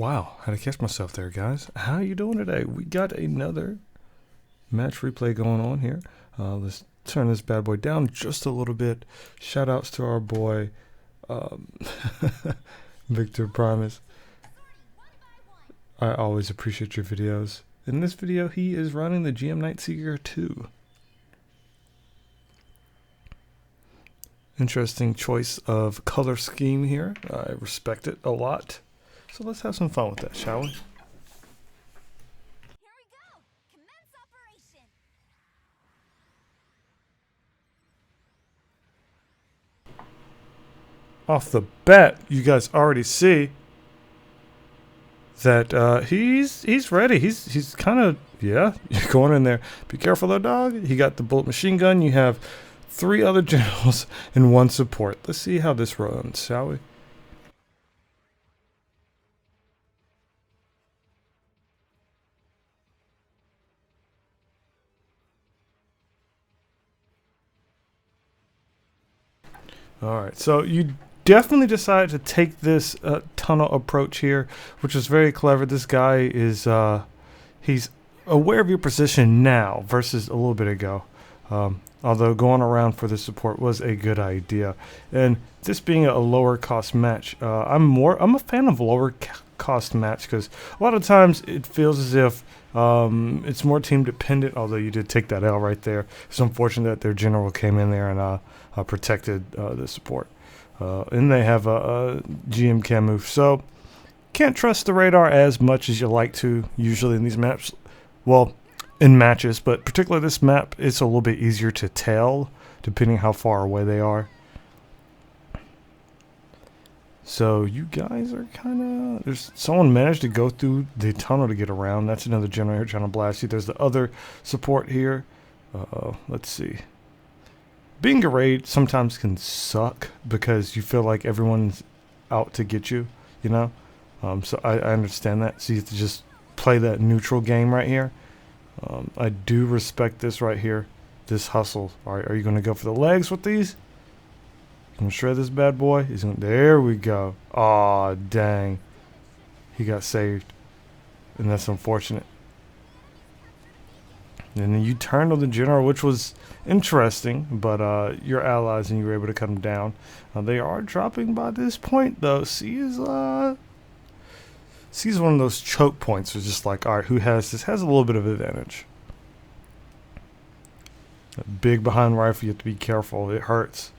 Wow, had to catch myself there, guys. How you doing today? We got another match replay going on here. Let's turn this bad boy down just a little bit. Shout outs to our boy, um, Victor Primus. I always appreciate your videos. In this video, he is running the GM Nightseeker 2. Interesting choice of color scheme here. I respect it a lot. So let's have some fun with that, shall we? Here we go! Commence operation! Off the bat, you guys already see that he's ready. He's kind of, yeah, you're going in there. Be careful though, dog. He got the bullet machine gun. You have 3 other generals and 1 support. Let's see how this runs, shall we? Alright, so you definitely decided to take this tunnel approach here, which is very clever. This guy is, he's aware of your position now versus a little bit ago. Although going around for the support was a good idea. And this being a lower cost match, I'm a fan of lower cost match because a lot of times it feels as if it's more team dependent, although you did take that L right there. It's unfortunate that their general came in there and protected the support. And they have a GM can move. So can't trust the radar as much as you like to usually in these maps. Well, in matches, but particularly this map, it's a little bit easier to tell depending how far away they are. So you guys are kind of, there's someone managed to go through the tunnel to get around. That's another generator trying to blast you. There's the other support here. Let's see. Being a raid sometimes can suck because you feel like everyone's out to get you, you know? So I understand that. So you have to just play that neutral game right here. I do respect this right here. This hustle. Alright, are you going to go for the legs with these? You can shred this bad boy. There we go. Aw, dang. He got saved. And that's unfortunate. And then you turned on the general, which was interesting, but your allies and you were able to cut them down. They are dropping by this point, though. C is one of those choke points. It's just like, all right, who has this? Has a little bit of advantage. A big behind rifle, you have to be careful. It hurts.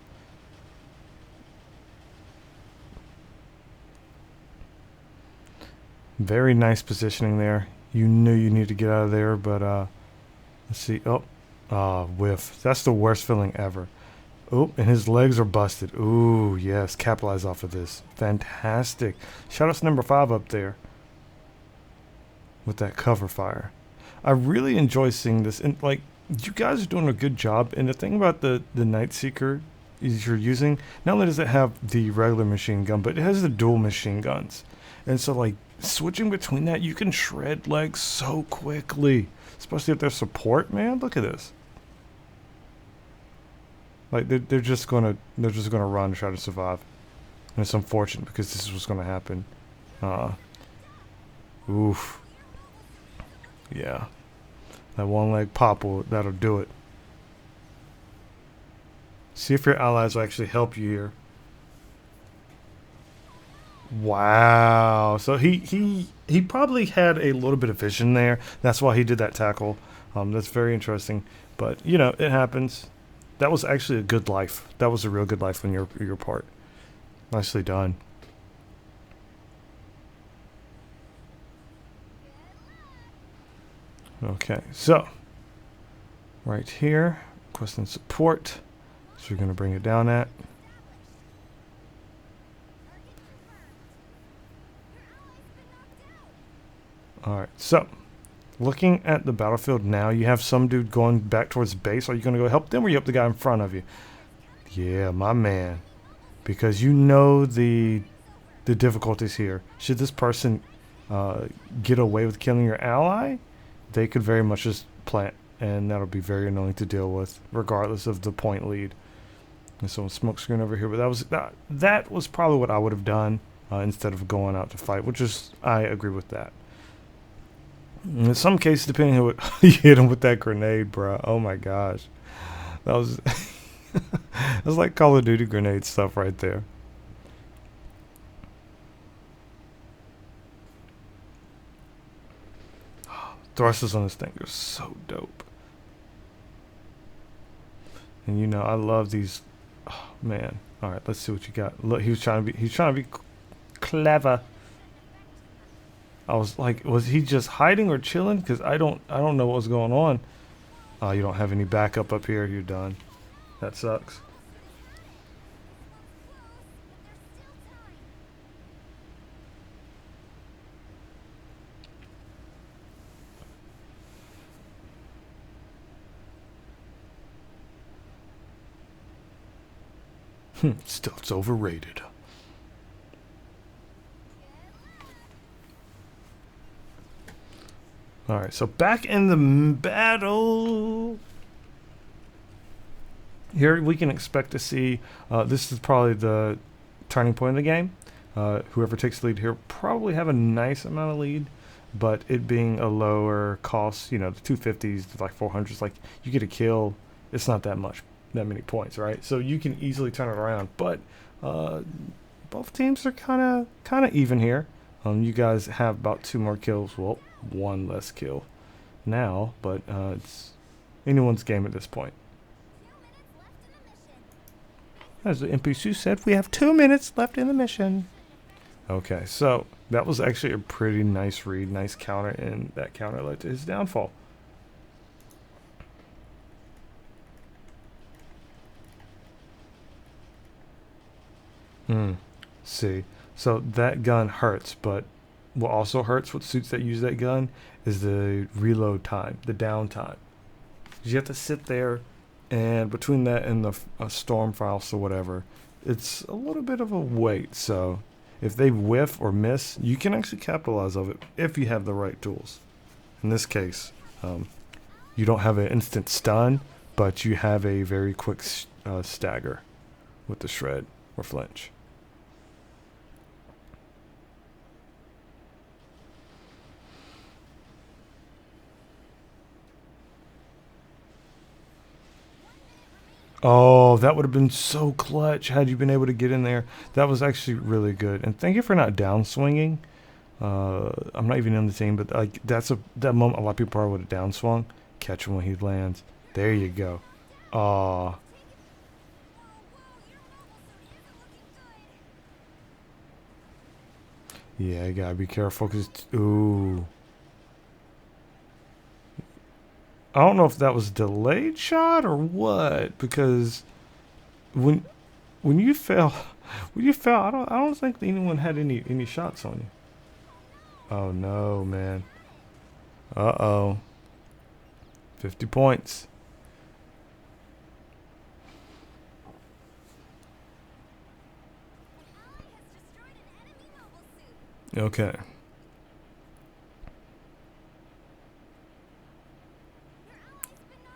Very nice positioning there. You knew you needed to get out of there, but let's see. Oh, whiff. That's the worst feeling ever. Oh, and his legs are busted. Ooh, yes. Capitalize off of this. Fantastic. Shout out to number 5 up there with that cover fire. I really enjoy seeing this. And, like, you guys are doing a good job. And the thing about the Nightseeker is you're using, not only does it have the regular machine gun, but it has the dual machine guns. And so, like, switching between that, you can shred legs so quickly. Especially if there's support, man. Look at this. Like they're just gonna run and try to survive. And it's unfortunate because this is what's gonna happen. Oof. Yeah. That one leg pop that'll do it. See if your allies will actually help you here. Wow. So he probably had a little bit of vision there. That's why he did that tackle. That's very interesting. But you know, it happens. That was actually a good life. That was a real good life on your part. Nicely done. Okay, so right here, requesting support. So we're gonna bring it down at. Alright, so looking at the battlefield now, you have some dude going back towards base. Are you going to go help them or you help the guy in front of you? Yeah, my man. Because you know the difficulties here. Should this person get away with killing your ally, they could very much just plant. And that'll be very annoying to deal with, regardless of the point lead. And so smoke screen over here. But that was probably what I would have done. instead of going out to fight, which is, I agree with that. In some cases, depending on what you hit him with that grenade, bro. Oh my gosh, that was that was like Call of Duty grenade stuff right there. Thrusters on this thing are so dope. And you know, I love these. Oh, man. All right, let's see what you got. Look, he's trying to be clever. I was like, was he just hiding or chilling? Because I don't know what was going on. Oh, you don't have any backup up here. You're done. That sucks. Still, it's overrated. Alright, so back in the battle. Here we can expect to see, this is probably the turning point of the game. Whoever takes the lead here probably have a nice amount of lead, but it being a lower cost, you know, the 250s, like 400s, like you get a kill, it's not that many points, right? So you can easily turn it around, but both teams are kind of even here. You guys have about 2 more kills, well, 1 less kill now, but it's anyone's game at this point. As the NPC said, we have 2 minutes left in the mission. Okay, so that was actually a pretty nice read, nice counter, and that counter led to his downfall. See, so that gun hurts, but what also hurts with suits that use that gun is the reload time, the downtime. You have to sit there, and between that and the storm files or whatever, it's a little bit of a wait. So if they whiff or miss, you can actually capitalize of it if you have the right tools. In this case, you don't have an instant stun, but you have a very quick stagger with the shred or flinch. Oh, that would have been so clutch had you been able to get in there. That was actually really good. And thank you for not down swinging. I'm not even on the team, but like that moment a lot of people probably would have down swung. Catch him when he lands. There you go. Aw. Yeah, you gotta be careful because ooh. I don't know if that was a delayed shot or what, because when you fell, I don't think anyone had any shots on you. Oh no, man. Uh-oh. 50 points. Okay.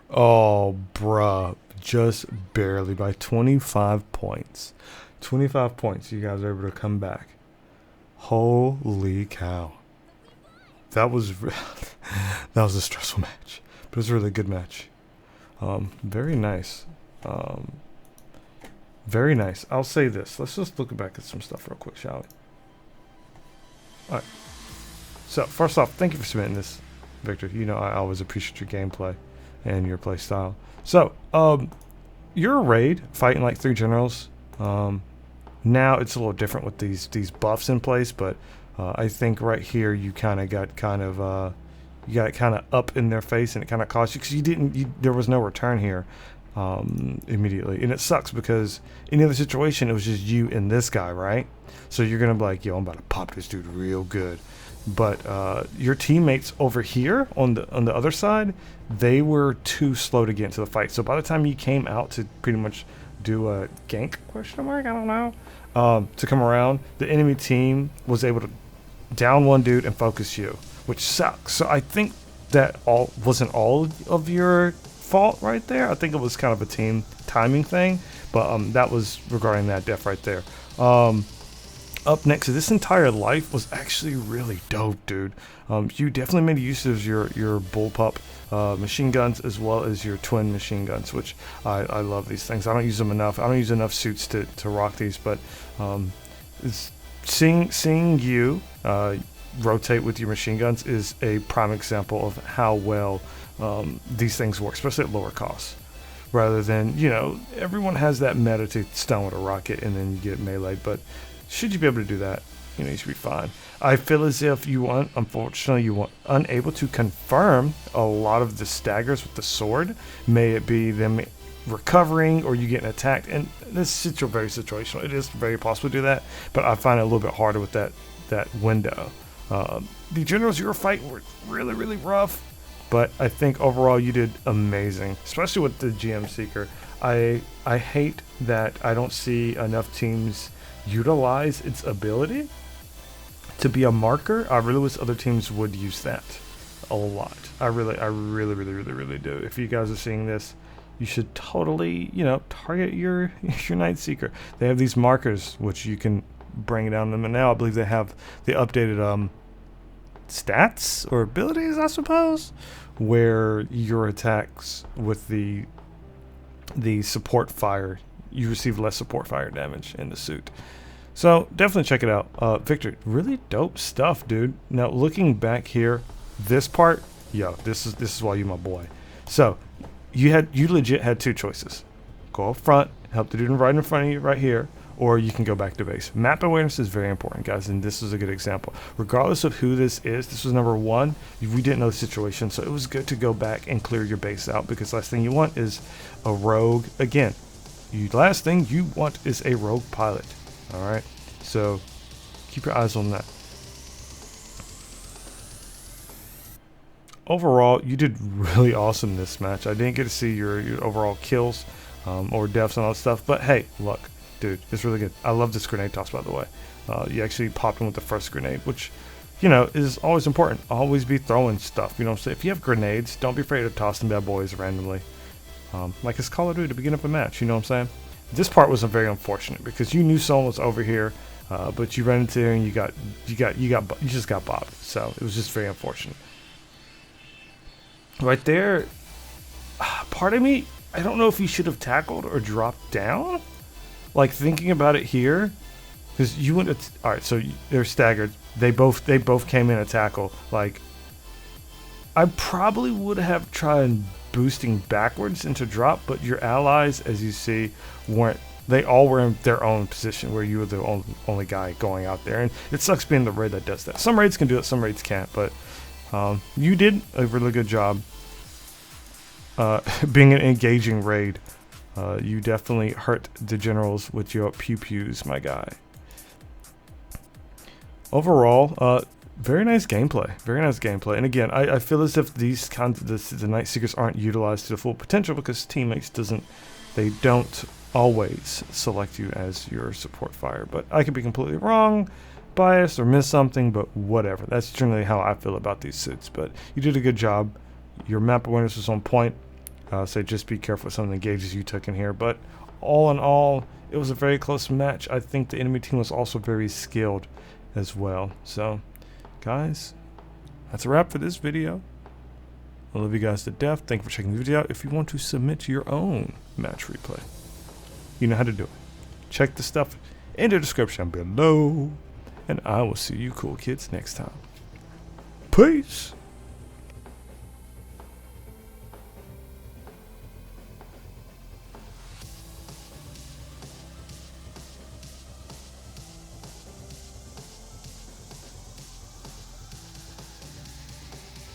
Oh, bruh. Just barely by 25 points. 25 points. You guys are able to come back. Holy cow. That was that was a stressful match. But it was a really good match. Very nice. Very nice. I'll say this. Let's just look back at some stuff real quick, shall we? Alright. So, first off, thank you for submitting this, Victor. You know I always appreciate your gameplay and your play style. So, you're a raid fighting like 3 generals. Now it's a little different with these buffs in place, but I think right here you kind of got you got it kind of up in their face, and it kind of cost you because there was no return here immediately, and it sucks because in the other situation it was just you and this guy, right? So you're gonna be like, yo, I'm about to pop this dude real good. But your teammates over here on the other side, they were too slow to get into the fight. So by the time you came out to pretty much do a gank question mark, I don't know, to come around, the enemy team was able to down one dude and focus you, which sucks. So I think that wasn't all of your fault right there. I think it was kind of a team timing thing, but that was regarding that death right there. up next, this entire life was actually really dope, dude. You definitely made use of your bullpup machine guns as well as your twin machine guns, which I love these things. I don't use them enough. I don't use enough suits to rock these, but seeing you rotate with your machine guns is a prime example of how well these things work, especially at lower costs. Rather than, you know, everyone has that meta to stun with a rocket and then you get melee, but should you be able to do that, you know, you should be fine. I feel as if unfortunately, you were unable to confirm a lot of the staggers with the sword. May it be them recovering or you getting attacked, and this is very situational. It is very possible to do that, but I find it a little bit harder with that window. The generals you were fighting were really, really rough, but I think overall you did amazing, especially with the GM Seeker. I hate that I don't see enough teams utilize its ability to be a marker. I really wish other teams would use that a lot. I really do. If you guys are seeing this, you should totally, you know, target your Night Seeker. They have these markers which you can bring down them, and now I believe they have the updated stats or abilities, I suppose, where your attacks with the support fire, you receive less support fire damage in the suit. So definitely check it out. Victor, really dope stuff, dude. Now looking back here, this part, yo, this is why you my boy. So you legit had two choices: go up front, help the dude right in front of you right here, or you can go back to base. Map awareness is very important, guys, and this is a good example. Regardless of who this is, this was number one. We didn't know the situation, so it was good to go back and clear your base out, because last thing you want is a rogue. Again, last thing you want is a rogue pilot. All right, so keep your eyes on that. Overall, you did really awesome this match. I didn't get to see your overall kills or deaths and all that stuff, but hey, look, dude, it's really good. I love this grenade toss, by the way. You actually popped in with the first grenade, which, you know, is always important. Always be throwing stuff. You know what I'm saying? If you have grenades, don't be afraid to toss them bad boys randomly. Like it's Call of Duty at the beginning of a match. You know what I'm saying? This part was very unfortunate because you knew someone was over here, but you ran into there and you just got bopped. So it was just very unfortunate. Right there, part of me, I don't know if you should have tackled or dropped down. Like thinking about it here, because you went. All right, so they're staggered. They both came in a tackle. Like I probably would have tried boosting backwards into drop, but your allies, as you see, weren't. They all were in their own position where you were the only guy going out there, and it sucks being the raid that does that. Some raids can do it, some raids can't, but you did a really good job being an engaging raid. You definitely hurt the generals with your pew-pews, my guy. Overall, very nice gameplay. Very nice gameplay. And again, I feel as if these kinds of the Night Seekers aren't utilized to the full potential because teammates they don't always select you as your support fire. But I could be completely wrong, biased, or miss something, but whatever. That's generally how I feel about these suits. But you did a good job. Your map awareness was on point. So just be careful with some of the engages you took in here. But all in all, it was a very close match. I think the enemy team was also very skilled as well. So, guys, that's a wrap for this video. I love you guys to death. Thank you for checking the video out. If you want to submit your own match replay, you know how to do it. Check the stuff in the description below. And I will see you cool kids next time. Peace.